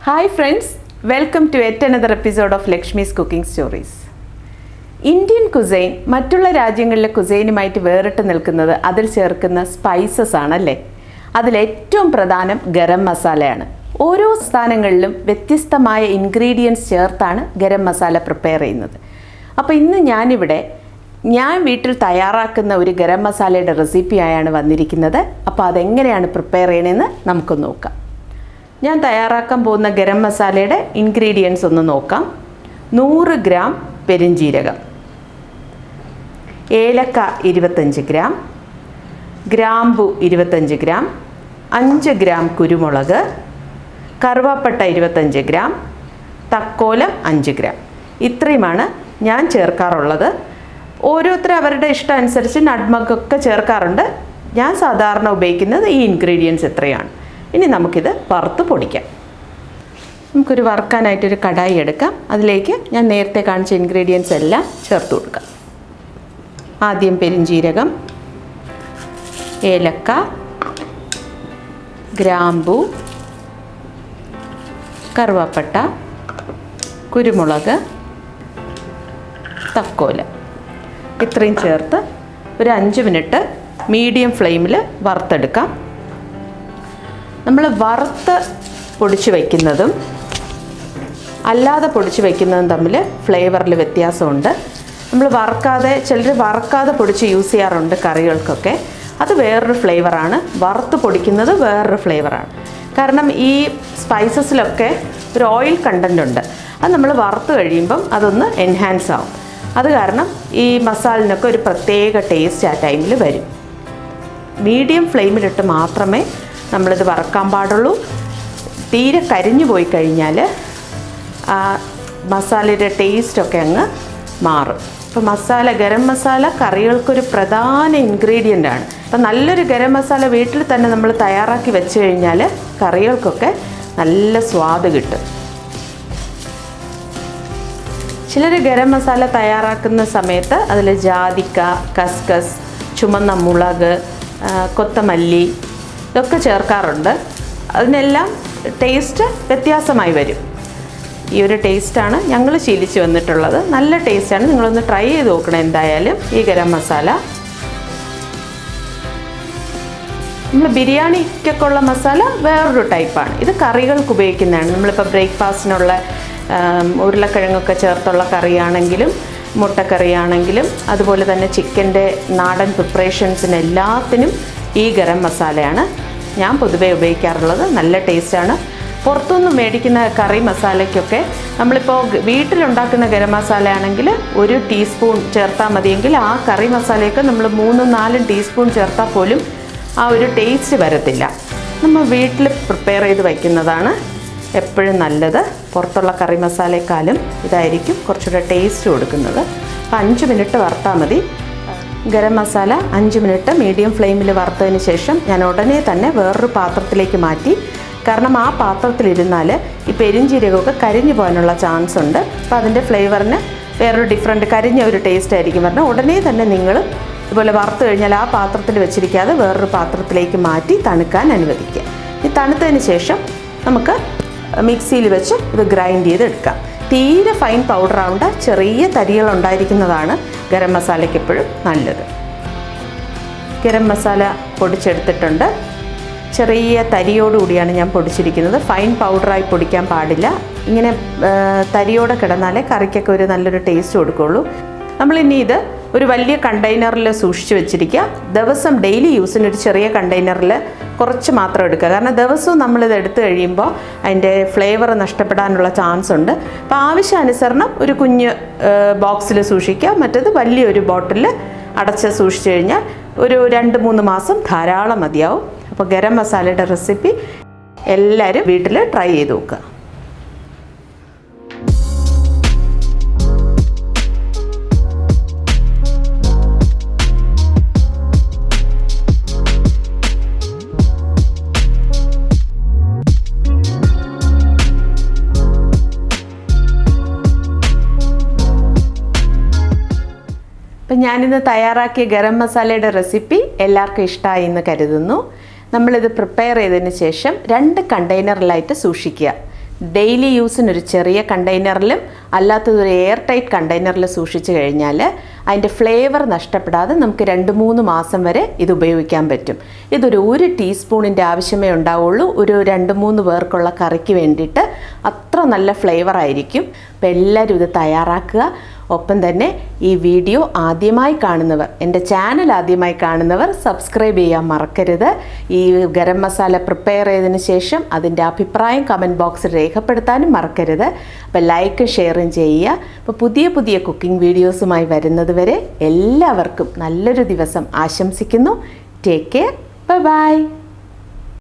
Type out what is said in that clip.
Hi friends, welcome to yet another episode of Lakshmi's Cooking Stories. Indian cuisine മറ്റുള്ള രാജ്യങ്ങളിലെ കുസൈനുമായിട്ട് വേറിട്ട് നിൽക്കുന്നത് അതിൽ ചേർക്കുന്ന സ്പൈസസ് ആണല്ലേ. അതിലേറ്റവും പ്രധാനം ഗരം മസാലയാണ്. ഓരോ സ്ഥാനങ്ങളിലും വ്യത്യസ്തമായ ഇൻഗ്രീഡിയൻസ് ചേർത്താണ് ഗരം മസാല പ്രിപ്പയർ ചെയ്യുന്നത്. അപ്പോൾ ഇന്ന് ഞാൻ വീട്ടിൽ തയ്യാറാക്കുന്ന ഒരു ഗരം മസാലയുടെ റെസിപ്പിയായാണ് വന്നിരിക്കുന്നത്. അപ്പോൾ അതെങ്ങനെയാണ് പ്രിപ്പയർ ചെയ്യണമെന്ന് നമുക്ക് നോക്കാം. ഞാൻ തയ്യാറാക്കാൻ പോകുന്ന ഗരം മസാലയുടെ ഇൻഗ്രീഡിയൻസ് ഒന്ന് നോക്കാം. 100 ഗ്രാം പെരിഞ്ജീരകം, ഏലക്ക 25 ഗ്രാം, ഗ്രാമ്പു 25 ഗ്രാം, 5 ഗ്രാം കുരുമുളക്, കറുവാപ്പട്ട 25 ഗ്രാം, തക്കോലം 5 ഗ്രാം. ഇത്രയുമാണ് ഞാൻ ചേർക്കാറുള്ളത്. ഓരോരുത്തരും അവരുടെ ഇഷ്ടം അനുസരിച്ച് നട്ട്മഗൊക്കെ ചേർക്കാറുണ്ട്. ഞാൻ സാധാരണ ഉപയോഗിക്കുന്നത് ഈ ഇൻഗ്രീഡിയൻസ് ഇത്രയാണ്. ഇനി നമുക്കിത് വറുത്ത് പൊടിക്കാം. നമുക്കൊരു വറുക്കാനായിട്ടൊരു കടായി എടുക്കാം. അതിലേക്ക് ഞാൻ നേരത്തെ കാണിച്ച ഇൻഗ്രീഡിയൻസ് എല്ലാം ചേർത്ത് കൊടുക്കാം. ആദ്യം പെരിഞ്ജീരകം, ഏലക്ക, ഗ്രാമ്പു, കറുവാപ്പട്ട, കുരുമുളക്, തക്കോല ഇത്രയും ചേർത്ത് ഒരു 5 മിനിറ്റ് മീഡിയം ഫ്ലെയിമിൽ വറുത്തെടുക്കാം. നമ്മൾ വറുത്ത് പൊടിച്ച് വയ്ക്കുന്നതും അല്ലാതെ പൊടിച്ച് വയ്ക്കുന്നതും തമ്മിൽ ഫ്ലേവറിൽ വ്യത്യാസമുണ്ട്. നമ്മൾ ചിലർ വറുക്കാതെ പൊടിച്ച് യൂസ് ചെയ്യാറുണ്ട് കറികൾക്കൊക്കെ. അത് വേറൊരു ഫ്ലേവറാണ്. വറുത്ത് പൊടിക്കുന്നത് വേറൊരു ഫ്ലേവറാണ്. കാരണം ഈ സ്പൈസസിലൊക്കെ ഒരു ഓയിൽ കണ്ടൻ്റ് ഉണ്ട്. അത് നമ്മൾ വറുത്ത് കഴിയുമ്പം അതൊന്ന് എൻഹാൻസ് ആവും. അത് കാരണം ഈ മസാലിനൊക്കെ ഒരു പ്രത്യേക ടേസ്റ്റ് ആ ടൈമിൽ വരും. മീഡിയം ഫ്ലെയിമിലിട്ട് മാത്രമേ നമ്മളിത് വറക്കാൻ പാടുള്ളൂ. തീരെ കരിഞ്ഞു പോയി കഴിഞ്ഞാൽ ആ മസാലയുടെ ടേസ്റ്റൊക്കെ അങ്ങ് മാറും. അപ്പോൾ ഗരം മസാല കറികൾക്കൊരു പ്രധാന ഇൻഗ്രീഡിയൻ്റ് ആണ്. അപ്പോൾ നല്ലൊരു ഗരം മസാല വീട്ടിൽ തന്നെ നമ്മൾ തയ്യാറാക്കി വെച്ച് കഴിഞ്ഞാൽ കറികൾക്കൊക്കെ നല്ല സ്വാദ് കിട്ടും. ചിലർ ഗരം മസാല തയ്യാറാക്കുന്ന സമയത്ത് അതിൽ ജാതിക്ക, കസ്കസ്, ചുമന്ന മുളക്, കൊത്തമല്ലി ഇതൊക്കെ ചേർക്കാറുണ്ട്. അതിനെല്ലാം ടേസ്റ്റ് വ്യത്യാസമായി വരും. ഈ ഒരു ടേസ്റ്റാണ് ഞങ്ങൾ ശീലിച്ച് വന്നിട്ടുള്ളത്. നല്ല ടേസ്റ്റാണ്. നിങ്ങളൊന്ന് ട്രൈ ചെയ്ത് നോക്കണം എന്തായാലും ഈ ഗരം മസാല. നമ്മൾ ബിരിയാണിക്കൊക്കെ ഉള്ള മസാല വേറൊരു ടൈപ്പാണ്. ഇത് കറികൾക്ക് ഉപയോഗിക്കുന്നതാണ്. നമ്മളിപ്പോൾ ബ്രേക്ക്ഫാസ്റ്റിനുള്ള ഉരുളക്കിഴങ്ങൊക്കെ ചേർത്തുള്ള കറിയാണെങ്കിലും മുട്ടക്കറിയാണെങ്കിലും അതുപോലെ തന്നെ ചിക്കൻ്റെ നാടൻ പ്രിപ്പറേഷൻസിന് എല്ലാത്തിനും ഈ ഗരം മസാലയാണ് ഞാൻ പൊതുവേ ഉപയോഗിക്കാറുള്ളത്. നല്ല ടേസ്റ്റാണ്. പുറത്തുനിന്ന് മേടിക്കുന്ന കറി മസാലയ്ക്കൊക്കെ നമ്മളിപ്പോൾ വീട്ടിലുണ്ടാക്കുന്ന ഗരം മസാല ആണെങ്കിൽ 1 ടീസ്പൂൺ ചേർത്താൽ മതിയെങ്കിൽ ആ കറി മസാലയൊക്കെ നമ്മൾ 3-4 ടീസ്പൂൺ ചേർത്താൽ പോലും ആ ഒരു ടേസ്റ്റ് വരത്തില്ല. നമ്മൾ വീട്ടിൽ പ്രിപ്പയർ ചെയ്ത് വയ്ക്കുന്നതാണ് എപ്പോഴും നല്ലത്. പുറത്തുള്ള കറി മസാലയെക്കാളും ഇതായിരിക്കും കുറച്ചുകൂടെ ടേസ്റ്റ് കൊടുക്കുന്നത്. അപ്പോൾ 5 മിനിറ്റ് വറുത്താൽ മതി. ഗരം മസാല 5 മിനിറ്റ് മീഡിയം ഫ്ലെയിമിൽ വറുത്തതിന് ശേഷം ഞാൻ ഉടനെ തന്നെ വേറൊരു പാത്രത്തിലേക്ക് മാറ്റി. കാരണം ആ പാത്രത്തിലിരുന്നാൽ ഈ പെരിഞ്ജീരകമൊക്കെ കരിഞ്ഞു പോകാനുള്ള ചാൻസ് ഉണ്ട്. അപ്പോൾ അതിൻ്റെ ഫ്ലേവറിന് വേറൊരു കരിഞ്ഞ ഒരു ടേസ്റ്റ് ആയിരിക്കും പറഞ്ഞാൽ ഉടനെ തന്നെ നിങ്ങൾ ഇതുപോലെ വറുത്ത് കഴിഞ്ഞാൽ ആ പാത്രത്തിൽ വെച്ചിരിക്കാതെ വേറൊരു പാത്രത്തിലേക്ക് മാറ്റി തണുക്കാൻ അനുവദിക്കുക. ഈ തണുത്തതിന് ശേഷം നമുക്ക് മിക്സിയിൽ വെച്ച് ഇത് ഗ്രൈൻഡ് ചെയ്തെടുക്കാം. തീരെ ഫൈൻ പൗഡർ ആവേണ്ട, ചെറിയ തരികൾ ഉണ്ടായിരിക്കുന്നതാണ് ഗരം മസാലയ്ക്ക് എപ്പോഴും നല്ലത്. ഗരം മസാല പൊടിച്ചെടുത്തിട്ടുണ്ട്. ചെറിയ തരിയോടുകൂടിയാണ് ഞാൻ പൊടിച്ചിരിക്കുന്നത്. ഫൈൻ പൗഡറായി പൊടിക്കാൻ പാടില്ല. ഇങ്ങനെ തരിയോടെ കിടന്നാലേ കറിക്കൊക്കെ ഒരു നല്ലൊരു ടേസ്റ്റ് കൊടുക്കുകയുള്ളൂ. നമ്മളിനി ഇത് ഒരു വലിയ കണ്ടെയ്നറിൽ സൂക്ഷിച്ച് വെച്ചിരിക്കുക. ദിവസം ഡെയിലി യൂസിന് ഒരു ചെറിയ കണ്ടെയ്നറിൽ കുറച്ച് മാത്രം എടുക്കുക. കാരണം ദിവസവും നമ്മളിത് എടുത്തു കഴിയുമ്പോൾ അതിൻ്റെ ഫ്ലേവർ നഷ്ടപ്പെടാനുള്ള ചാൻസ് ഉണ്ട്. അപ്പോൾ ആവശ്യാനുസരണം ഒരു കുഞ്ഞ് ബോക്സിൽ സൂക്ഷിക്കുക. മറ്റേത് വലിയൊരു ബോട്ടിൽ അടച്ച് സൂക്ഷിച്ചു കഴിഞ്ഞാൽ ഒരു 2-3 മാസം ധാരാളം മതിയാവും. അപ്പോൾ ഗരം മസാലയുടെ റെസിപ്പി എല്ലാവരും വീട്ടിൽ ട്രൈ ചെയ്ത് നോക്കുക. അപ്പം ഞാനിന്ന് തയ്യാറാക്കിയ ഗരം മസാലയുടെ റെസിപ്പി എല്ലാവർക്കും ഇഷ്ടമായി എന്ന് കരുതുന്നു. നമ്മളിത് പ്രിപ്പയർ ചെയ്തതിന് ശേഷം 2 കണ്ടെയ്നറിലായിട്ട് സൂക്ഷിക്കുക. ഡെയിലി യൂസിനൊരു ചെറിയ കണ്ടെയ്നറിലും അല്ലാത്തതൊരു എയർ ടൈറ്റ് കണ്ടെയ്നറിൽ സൂക്ഷിച്ചു കഴിഞ്ഞാൽ അതിൻ്റെ ഫ്ലേവർ നഷ്ടപ്പെടാതെ നമുക്ക് 2-3 മാസം വരെ ഇത് ഉപയോഗിക്കാൻ പറ്റും. ഇതൊരു 1 ടീസ്പൂണിൻ്റെ ആവശ്യമേ ഉണ്ടാവുള്ളൂ ഒരു 2-3 പേർക്കുള്ള കറിക്ക് വേണ്ടിയിട്ട്. അത്ര നല്ല ഫ്ലേവർ ആയിരിക്കും. അപ്പോൾ എല്ലാവരും ഇത് തയ്യാറാക്കുക. ഒപ്പം തന്നെ ഈ വീഡിയോ ആദ്യമായി കാണുന്നവർ, എൻ്റെ ചാനൽ ആദ്യമായി കാണുന്നവർ സബ്സ്ക്രൈബ് ചെയ്യാൻ മറക്കരുത്. ഈ ഗരം മസാല പ്രിപ്പയർ ചെയ്തതിന് ശേഷം അതിൻ്റെ അഭിപ്രായം കമൻറ്റ് ബോക്സിൽ രേഖപ്പെടുത്താനും മറക്കരുത്. അപ്പോൾ ലൈക്കും ഷെയറും ചെയ്യുക. അപ്പോൾ പുതിയ പുതിയ കുക്കിംഗ് വീഡിയോസുമായി വരുന്നത് വരെ എല്ലാവർക്കും നല്ലൊരു ദിവസം ആശംസിക്കുന്നു. Take care. ബൈ.